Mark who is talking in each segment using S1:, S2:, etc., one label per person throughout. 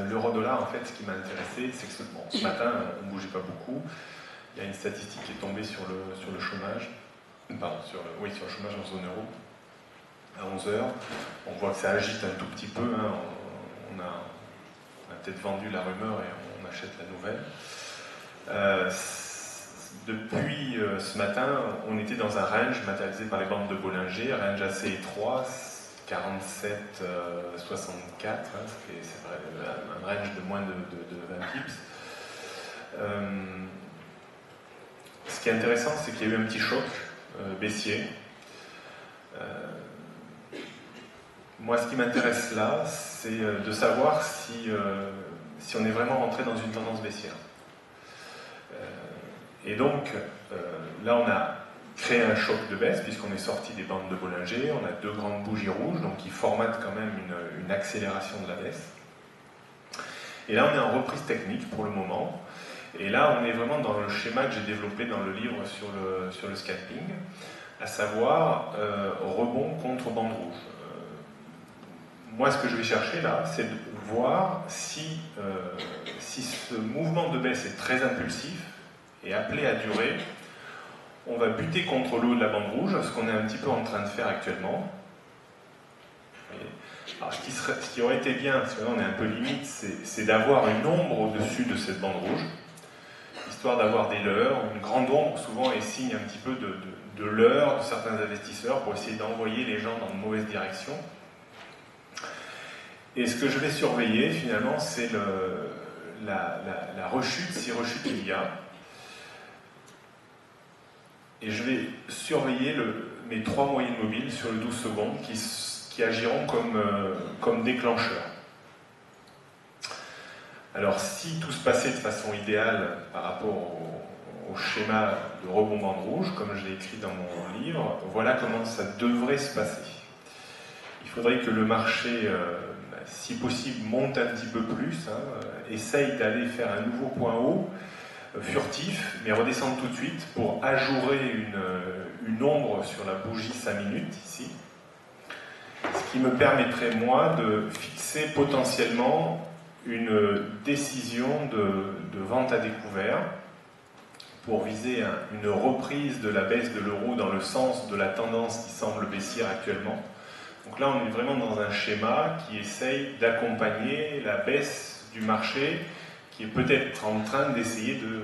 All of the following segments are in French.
S1: L'euro-dollar, en fait, ce qui m'a intéressé, c'est que bon, ce matin, on ne bougeait pas beaucoup. Il y a une statistique qui est tombée sur le chômage, pardon, sur le chômage en zone euro, à 11 heures. On voit que ça agite un tout petit peu. Hein. On a peut-être vendu la rumeur et on achète la nouvelle. Depuis ce matin, on était dans un range matérialisé par les bandes de Bollinger, un range assez étroit, 47, 64, hein, c'est un range de moins de 20 pips. Ce qui est intéressant, c'est qu'il y a eu un petit choc baissier. Moi, ce qui m'intéresse là, c'est de savoir si on est vraiment rentré dans une tendance baissière. Et donc, là, on a créé un choc de baisse, puisqu'on est sorti des bandes de Bollinger, on a deux grandes bougies rouges, donc qui formatent quand même une accélération de la baisse. Et là, on est en reprise technique pour le moment. Et là, on est vraiment dans le schéma que j'ai développé dans le livre sur le scalping, à savoir rebond contre bande rouge. Moi, ce que je vais chercher là, c'est de voir si ce mouvement de baisse est très impulsif et appelé à durer. On va buter contre le haut de la bande rouge, ce qu'on est un petit peu en train de faire actuellement. Alors, ce qui aurait été bien, parce que là on est un peu limite, c'est d'avoir une ombre au-dessus de cette bande rouge, histoire d'avoir des leurres. Une grande ombre, souvent, est signe un petit peu de leurre de certains investisseurs pour essayer d'envoyer les gens dans de mauvaises directions. Et ce que je vais surveiller, finalement, c'est la rechute, si rechute il y a. Et je vais surveiller mes 3 moyennes mobiles sur le 12 secondes qui agiront comme déclencheurs. Alors, si tout se passait de façon idéale par rapport au schéma de rebond bande rouge, comme je l'ai écrit dans mon livre, voilà comment ça devrait se passer. Il faudrait que le marché, si possible, monte un petit peu plus, essaye d'aller faire un nouveau point haut, furtif, mais redescendre tout de suite pour ajourer une ombre sur la bougie 5 minutes, ici. Ce qui me permettrait, moi, de fixer potentiellement une décision de vente à découvert pour viser une reprise de la baisse de l'euro dans le sens de la tendance qui semble baissière actuellement. Donc là, on est vraiment dans un schéma qui essaye d'accompagner la baisse du marché qui est peut-être en train d'essayer de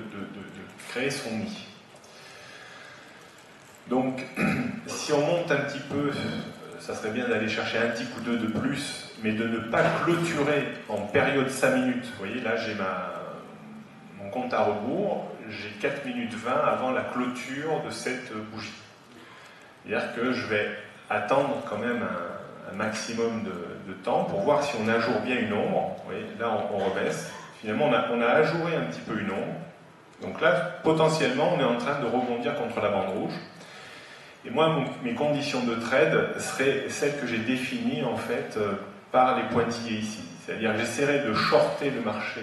S1: créer son nid. Donc, si on monte un petit peu, ça serait bien d'aller chercher un petit coup d'œil de plus, mais de ne pas clôturer en période 5 minutes. Vous voyez, là, j'ai mon compte à rebours, j'ai 4 minutes 20 avant la clôture de cette bougie. C'est-à-dire que je vais attendre quand même un maximum de temps pour voir si on ajoure bien une ombre. Vous voyez, là, on rebaisse. Finalement, on a ajouré un petit peu une ombre. Donc là, potentiellement, on est en train de rebondir contre la bande rouge. Et moi, mes conditions de trade seraient celles que j'ai définies, en fait, par les pointillés ici. C'est-à-dire que j'essaierai de shorter le marché.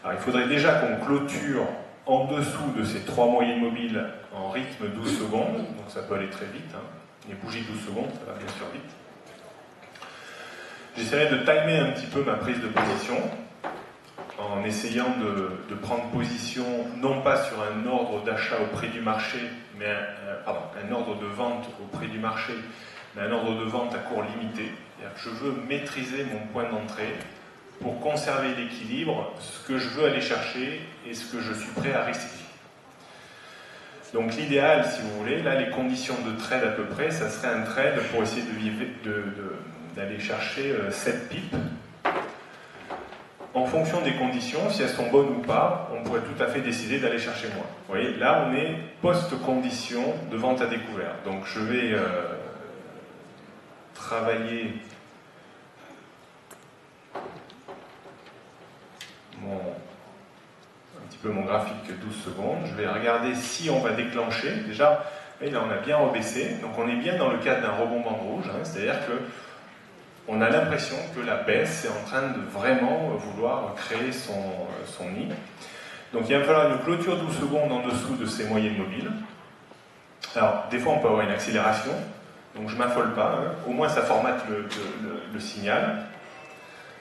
S1: Alors, il faudrait déjà qu'on clôture en dessous de ces 3 moyennes mobiles en rythme 12 secondes. Donc ça peut aller très vite. Les bougies 12 secondes, ça va bien sûr vite. J'essaierai de timer un petit peu ma prise de position, en essayant de prendre position non pas sur un ordre d'achat au prix du marché, mais un ordre de vente au prix du marché, mais un ordre de vente à cours limité. C'est-à-dire que je veux maîtriser mon point d'entrée pour conserver l'équilibre, ce que je veux aller chercher et ce que je suis prêt à risquer. Donc l'idéal, si vous voulez, là les conditions de trade à peu près, ça serait un trade pour essayer d'aller chercher 7 pips. En fonction des conditions, si elles sont bonnes ou pas, on pourrait tout à fait décider d'aller chercher moins. Vous voyez, là on est post-condition de vente à découvert. Donc je vais travailler un petit peu mon graphique 12 secondes. Je vais regarder si on va déclencher. Déjà, là on a bien rebaissé. Donc on est bien dans le cadre d'un rebond bande rouge. C'est-à-dire que on a l'impression que la baisse est en train de vraiment vouloir créer son nid. Donc il va falloir une clôture 12 secondes en dessous de ces moyennes mobiles. Alors, des fois on peut avoir une accélération, donc je ne m'affole pas. Au moins ça formate le signal.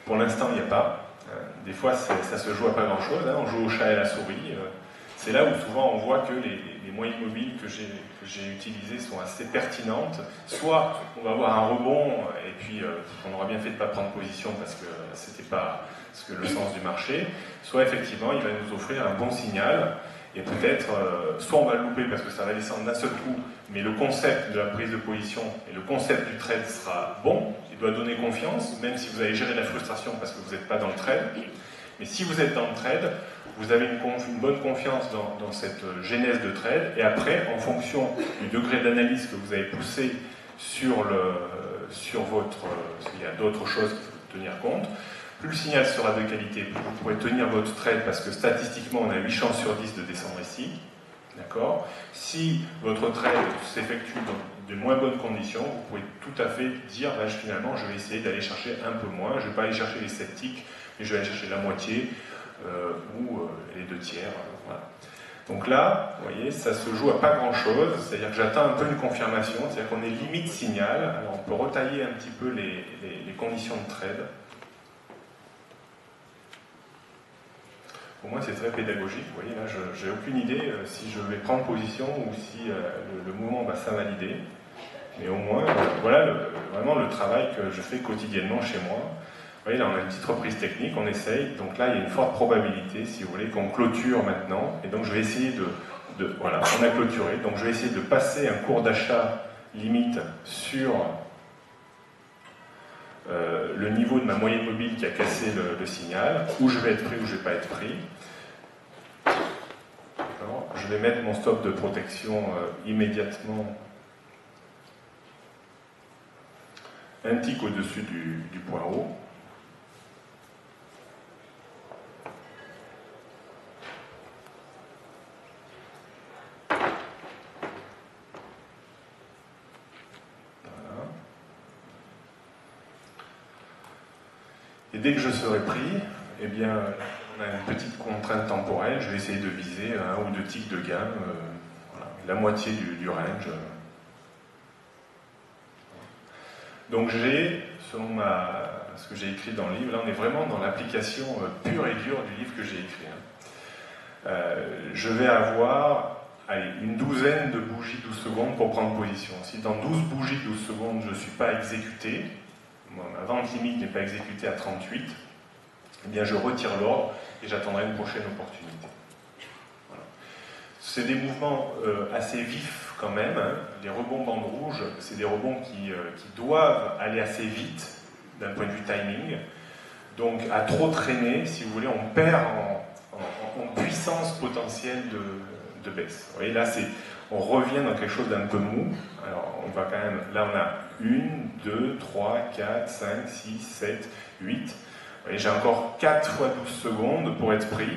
S1: Pour l'instant, il n'y a pas. Des fois, ça se joue à pas grand-chose, hein, on joue au chat et à la souris. C'est là où souvent on voit que les moyens mobiles que j'ai utilisés sont assez pertinentes. Soit on va avoir un rebond et puis on aura bien fait de ne pas prendre position parce que c'était pas le sens du marché, soit effectivement il va nous offrir un bon signal et peut-être soit on va le louper parce que ça va descendre d'un seul coup, mais le concept de la prise de position et le concept du trade sera bon, il doit donner confiance, même si vous allez gérer la frustration parce que vous n'êtes pas dans le trade. Mais si vous êtes dans le trade, vous avez une bonne confiance dans cette genèse de trade, et après, en fonction du degré d'analyse que vous avez poussé sur votre... il y a d'autres choses qu'il faut tenir compte, plus le signal sera de qualité, plus vous pourrez tenir votre trade, parce que statistiquement, on a 8 chances sur 10 de descendre ici. D'accord ? Si votre trade s'effectue dans de moins bonnes conditions, vous pouvez tout à fait dire, ben, finalement, je vais essayer d'aller chercher un peu moins, je ne vais pas aller chercher les 7 ticks, mais je vais aller chercher la moitié, ou les 2 tiers. Voilà. Donc là, vous voyez, ça se joue à pas grand-chose, c'est-à-dire que j'attends un peu une confirmation, c'est-à-dire qu'on est limite signal, alors on peut retailler un petit peu les conditions de trade. Pour moi, c'est très pédagogique, vous voyez, là, j'ai aucune idée si je vais prendre position ou si le mouvement va s'invalider, mais au moins, voilà vraiment le travail que je fais quotidiennement chez moi. Vous voyez, là, on a une petite reprise technique, on essaye. Donc là, il y a une forte probabilité, si vous voulez, qu'on clôture maintenant. Et donc, je vais essayer voilà, on a clôturé. Donc, je vais essayer de passer un cours d'achat limite sur le niveau de ma moyenne mobile qui a cassé le signal, où je vais être pris, où je ne vais pas être pris. Je vais mettre mon stop de protection immédiatement un tick au-dessus du point haut. Et dès que je serai pris, eh bien, on a une petite contrainte temporelle, je vais essayer de viser 1 ou 2 ticks de gamme, voilà, la moitié du range. Donc j'ai, selon ce que j'ai écrit dans le livre, là on est vraiment dans l'application pure et dure du livre que j'ai écrit. Je vais avoir une douzaine de bougies 12 secondes pour prendre position. Si dans 12 bougies 12 secondes je ne suis pas exécuté, ma vente limite n'est pas exécutée à 38, eh bien je retire l'ordre et j'attendrai une prochaine opportunité. Voilà. C'est des mouvements assez vifs quand même, hein. Les rebonds bandes rouges, c'est des rebonds qui doivent aller assez vite d'un point de vue timing. Donc à trop traîner, si vous voulez, on perd en puissance potentielle de baisse. Vous voyez, là, on revient dans quelque chose d'un peu mou. Alors, on va quand même... Là, on a 1, 2, 3, 4, 5, 6, 7, 8. J'ai encore 4 fois 12 secondes pour être pris.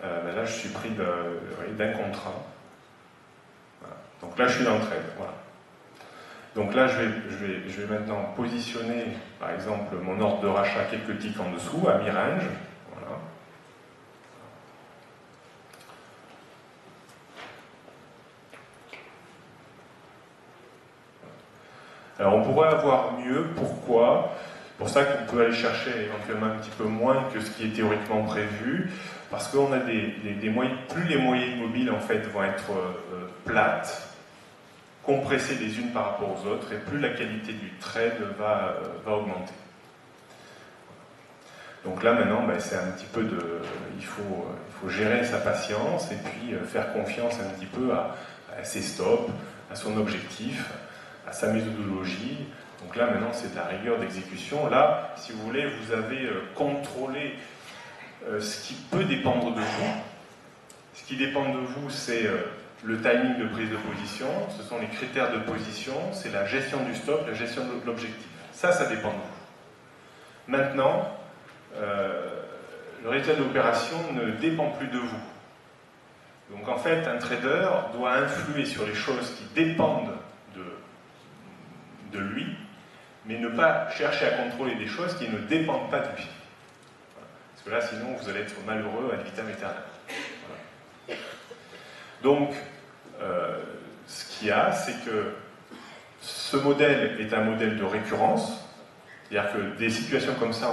S1: Ben là, je suis pris d'un contrat. Voilà. Donc là, je suis dans le trade. Voilà. Donc là, je vais maintenant positionner, par exemple, mon ordre de rachat quelques ticks en dessous, à mi-range. Voilà. Alors on pourrait avoir mieux, pourquoi ? C'est pour ça qu'on peut aller chercher éventuellement un petit peu moins que ce qui est théoriquement prévu, parce qu'on a des moyens, plus les moyennes mobiles en fait vont être plates, compressées les unes par rapport aux autres, et plus la qualité du trade va augmenter. Donc là maintenant, ben, c'est un petit peu il faut gérer sa patience et puis faire confiance un petit peu à ses stops, à son objectif, à sa méthodologie. Donc là maintenant c'est de la rigueur d'exécution. Là, si vous voulez, vous avez contrôlé ce qui peut dépendre de vous. Ce qui dépend de vous, c'est le timing de prise de position, ce sont les critères de position, c'est la gestion du stop, la gestion de l'objectif. Ça dépend de vous. Maintenant, le résultat de l'opération ne dépend plus de vous. Donc en fait, un trader doit influer sur les choses qui dépendent de lui, mais ne pas chercher à contrôler des choses qui ne dépendent pas de lui. Parce que là, sinon, vous allez être malheureux ad vitam aeternam. Voilà. Donc, ce qu'il y a, c'est que ce modèle est un modèle de récurrence. C'est-à-dire que des situations comme ça,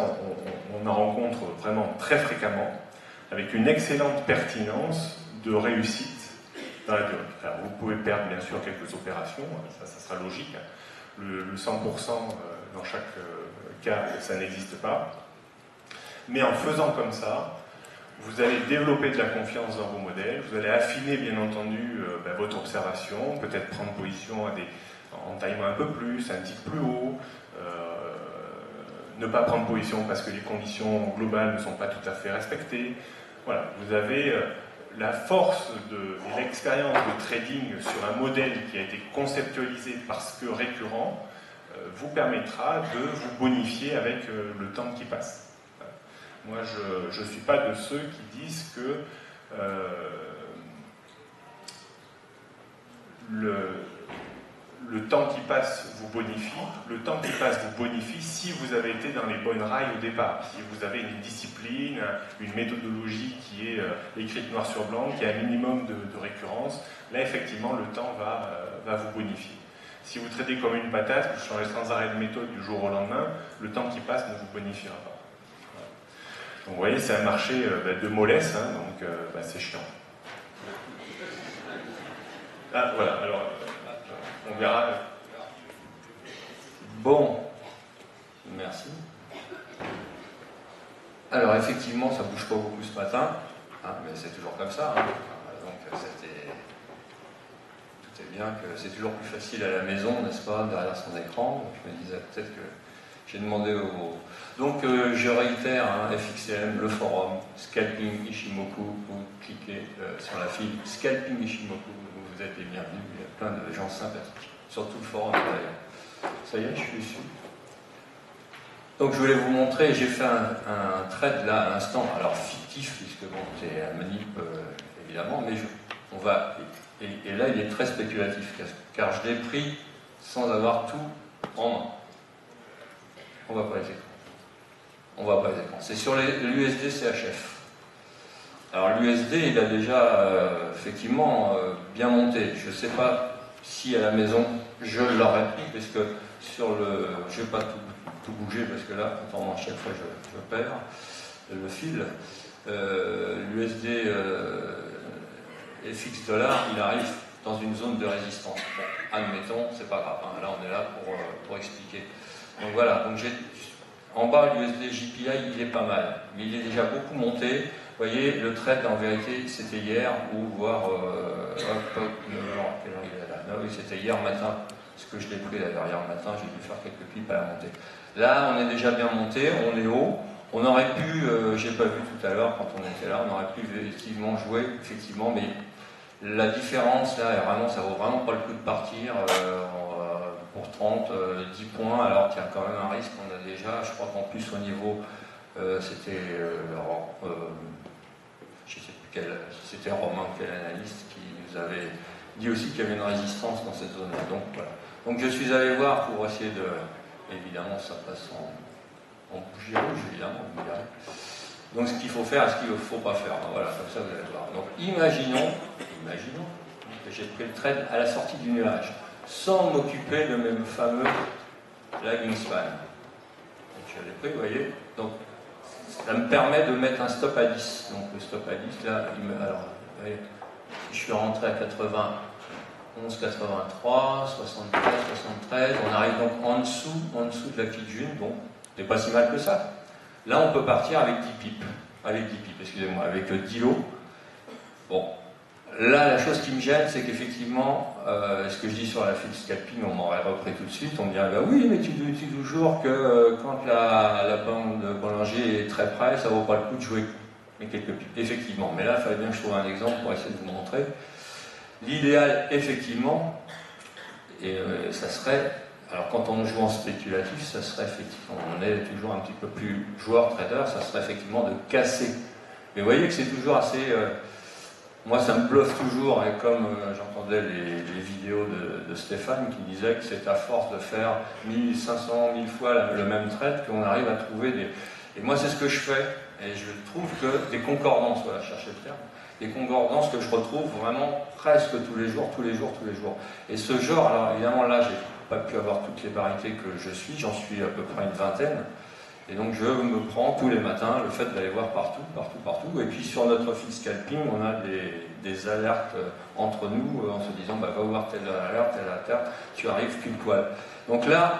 S1: on en rencontre vraiment très fréquemment, avec une excellente pertinence de réussite dans la durée. Alors, vous pouvez perdre bien sûr quelques opérations, ça sera logique. Le 100% dans chaque cas, ça n'existe pas. Mais en faisant comme ça, vous allez développer de la confiance dans vos modèles, vous allez affiner bien entendu votre observation, peut-être prendre position en taillement un peu plus, un tic plus haut, ne pas prendre position parce que les conditions globales ne sont pas tout à fait respectées. Voilà, vous avez la force et l'expérience de trading sur un modèle qui a été conceptualisé parce que récurrent vous permettra de vous bonifier avec le temps qui passe. Moi, je ne suis pas de ceux qui disent que le temps qui passe vous bonifie. Le temps qui passe vous bonifie si vous avez été dans les bonnes rails au départ, si vous avez une discipline, une méthodologie qui est écrite noir sur blanc, qui a un minimum de récurrence. Là, effectivement, le temps va vous bonifier. Si vous traitez comme une patate, vous changez sans arrêt de méthode du jour au lendemain, le temps qui passe ne vous bonifiera pas. Donc vous voyez, c'est un marché de mollesse, hein, donc c'est chiant. Ah, voilà, alors, on verra.
S2: Bon, merci. Alors effectivement, ça bouge pas beaucoup ce matin, hein, mais c'est toujours comme ça. Hein. Donc tout est bien que c'est toujours plus facile à la maison, n'est-ce pas, derrière son écran. Donc, je me disais peut-être que j'ai demandé au... Donc je réitère, hein, FXM, le forum, Scalping Ishimoku, vous cliquez sur la file Scalping Ishimoku, vous êtes les bienvenus, il y a plein de gens sympathiques, surtout le forum d'ailleurs. Ça y est, je suis dessus. Donc je voulais vous montrer, j'ai fait un trade là à l'instant, alors fictif, puisque bon, c'est un manip évidemment, mais on va... Et là, il est très spéculatif, car je l'ai pris sans avoir tout en main. On va pas les écrans. On va pas les écrans. C'est sur l'USD CHF. Alors l'USD, il a déjà effectivement bien monté. Je ne sais pas si à la maison je l'aurais pris, parce que sur le... Je ne vais pas tout bouger, parce que là, à chaque fois je perds le fil. L'USD FX dollar, il arrive dans une zone de résistance. Bon, admettons, c'est pas grave. Hein. Là, on est là pour expliquer. Donc voilà, donc en bas, l'USD JPI, il est pas mal, mais il est déjà beaucoup monté. Vous voyez, le trade, en vérité, c'était hier, ou voire... quelle heure il est là? Non, oui, c'était hier matin, parce que je l'ai pris d'ailleurs hier matin, j'ai dû faire quelques pipes à la montée. Là, on est déjà bien monté, on est haut. On aurait pu, j'ai pas vu tout à l'heure quand on était là, on aurait pu effectivement jouer, effectivement, mais la différence là, vraiment, ça vaut vraiment pas le coup de partir pour 30, 10 points, alors qu'il y a quand même un risque. On a déjà, je crois qu'en plus au niveau, c'était, je sais plus quel, c'était Romain, quel analyste, qui nous avait dit aussi qu'il y avait une résistance dans cette zone-là. Donc voilà. Donc je suis allé voir pour essayer de, évidemment, ça passe en bougie rouge, évidemment, vous me direz. Donc ce qu'il faut faire et ce qu'il ne faut pas faire. Voilà, comme ça vous allez voir. Donc imaginons que j'ai pris le trade à la sortie du nuage, sans m'occuper de mes fameux lagging span. Donc je l'ai pris, vous voyez. Donc ça me permet de mettre un stop à 10. Donc le stop à 10, là, alors, vous voyez, si je suis rentré à 91, 83, 73, 73, on arrive donc en dessous de la petite june. Bon, c'est pas si mal que ça. Là, on peut partir avec 10 pips. Avec 10 pips, excusez-moi, avec 10 lots. Bon, là, la chose qui me gêne, c'est qu'effectivement, ce que je dis sur la file scalping, on m'aurait repris tout de suite. On me dirait, bah oui, mais tu dis toujours que quand la bande de Bollinger est très près, ça vaut pas le coup de jouer mais quelques pips. Effectivement, mais là, il fallait bien que je trouve un exemple pour essayer de vous montrer. L'idéal, effectivement, et ça serait... Alors quand on joue en spéculatif, ça serait effectivement, on est toujours un petit peu plus joueur-trader, ça serait effectivement de casser. Mais vous voyez que c'est toujours assez... moi ça me bluffe toujours, et comme j'entendais les vidéos de Stéphane qui disait que c'est à force de faire 1500, 1000 fois le même trade qu'on arrive à trouver des... Et moi c'est ce que je fais, et je trouve que des concordances, voilà, cherchez le terme, des concordances que je retrouve vraiment presque tous les jours. Et ce genre, alors évidemment là pas pu avoir toutes les parités que je suis, j'en suis à peu près une vingtaine. Et donc je me prends tous les matins le fait d'aller voir partout. Et puis sur notre fil scalping, on a des alertes entre nous en se disant va voir telle alerte, tu arrives pile poil. Donc là,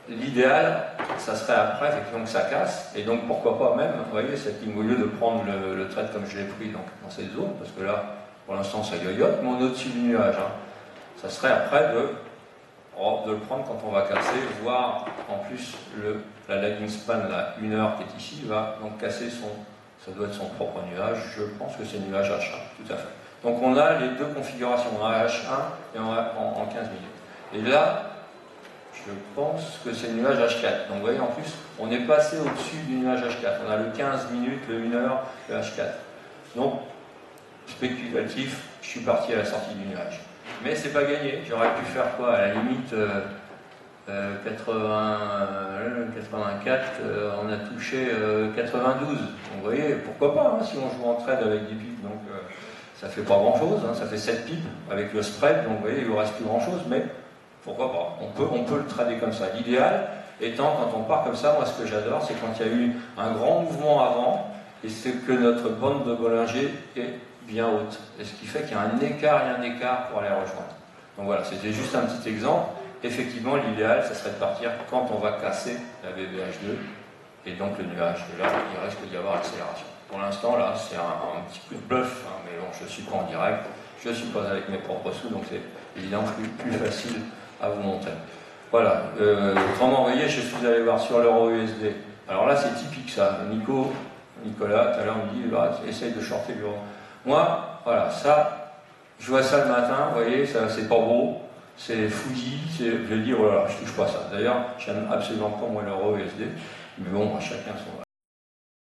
S2: l'idéal, ça serait après effectivement que ça casse. Et donc pourquoi pas même, vous voyez, cette ligne, au lieu de prendre le trait comme je l'ai pris donc, dans cette zone, parce que là, pour l'instant ça yoyote, mais on est au-dessus du nuage. Hein. Ça serait après de le prendre quand on va casser, voire en plus la lagging span, la 1 heure qui est ici, va donc casser ça doit être son propre nuage, je pense que c'est nuage H1, tout à fait. Donc on a les deux configurations, on a H1 et on a en 15 minutes. Et là, je pense que c'est le nuage H4. Donc vous voyez, en plus, on est passé au-dessus du nuage H4. On a le 15 minutes, le 1 heure, le H4. Donc, spéculatif, je suis parti à la sortie du nuage. Mais c'est pas gagné. J'aurais pu faire quoi? À la limite, 84, on a touché 92. Donc vous voyez, pourquoi pas, hein, si on joue en trade avec des pipes. Donc ça fait pas grand-chose, hein, ça fait 7 pipes avec le spread. Donc vous voyez, il ne vous reste plus grand-chose, mais pourquoi pas, on peut le trader comme ça. L'idéal étant, quand on part comme ça, moi ce que j'adore, c'est quand il y a eu un grand mouvement avant, et c'est que notre bande de Bollinger est bien haute. Et ce qui fait qu'il y a un écart pour aller rejoindre. Donc voilà, c'était juste un petit exemple. Effectivement, l'idéal, ça serait de partir quand on va casser la BBH2, et donc le nuage. Et là, il risque d'y avoir accélération. Pour l'instant, là, c'est un petit coup de bluff, hein, mais bon, je ne suis pas en direct, je ne suis pas avec mes propres sous, donc c'est évidemment plus facile à vous montrer. Voilà, autrement, vous voyez, je suis allé voir sur l'euro USD. Alors là, c'est typique ça. Nicolas, tout à l'heure, me dit, bah, essaye de shorter l'euro. Moi, voilà, ça, je vois ça le matin, vous voyez, ça, c'est pas beau, c'est fouillis, je dis, oh là là, je touche pas ça. D'ailleurs, j'aime absolument pas moi l'euro USD, mais bon, chacun son.